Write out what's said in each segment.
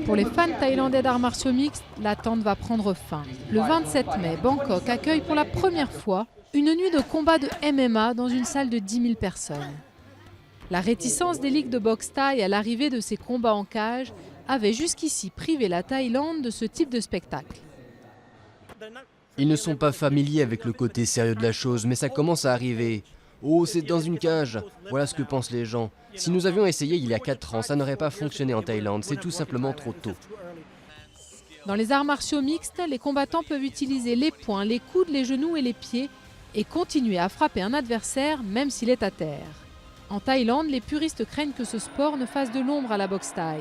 Pour les fans thaïlandais d'arts martiaux mixtes, l'attente va prendre fin. Le 27 mai, Bangkok accueille pour la première fois une nuit de combat de MMA dans une salle de 10 000 personnes. La réticence des ligues de boxe thaï à l'arrivée de ces combats en cage avait jusqu'ici privé la Thaïlande de ce type de spectacle. Ils ne sont pas familiers avec le côté sérieux de la chose, mais ça commence à arriver. Oh, c'est dans une cage. Voilà ce que pensent les gens. Si nous avions essayé il y a 4 ans, ça n'aurait pas fonctionné en Thaïlande. C'est tout simplement trop tôt. Dans les arts martiaux mixtes, les combattants peuvent utiliser les poings, les coudes, les genoux et les pieds et continuer à frapper un adversaire même s'il est à terre. En Thaïlande, les puristes craignent que ce sport ne fasse de l'ombre à la boxe thaï.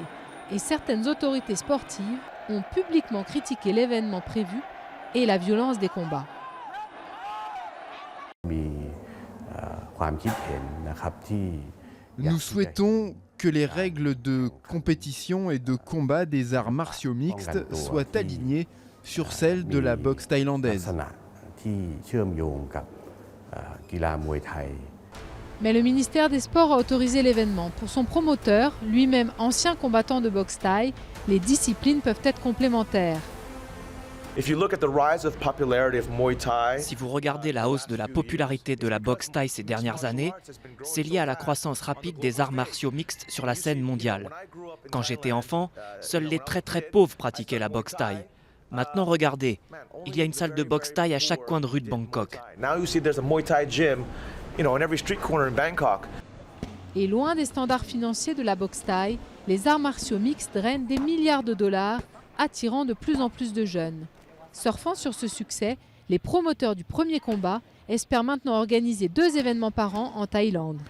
Et certaines autorités sportives ont publiquement critiqué l'événement prévu et la violence des combats. Nous souhaitons que les règles de compétition et de combat des arts martiaux mixtes soient alignées sur celles de la boxe thaïlandaise. Mais le ministère des Sports a autorisé l'événement. Pour son promoteur, lui-même ancien combattant de boxe thaï, les disciplines peuvent être complémentaires. Si vous regardez la hausse de la popularité de la boxe thaï ces dernières années, c'est lié à la croissance rapide des arts martiaux mixtes sur la scène mondiale. Quand j'étais enfant, seuls les très pauvres pratiquaient la boxe thaï. Maintenant, regardez, il y a une salle de boxe thaï à chaque coin de rue de Bangkok. Et loin des standards financiers de la boxe thaï, les arts martiaux mixtes drainent des milliards de dollars, attirant de plus en plus de jeunes. Surfant sur ce succès, les promoteurs du premier combat espèrent maintenant organiser 2 événements par an en Thaïlande.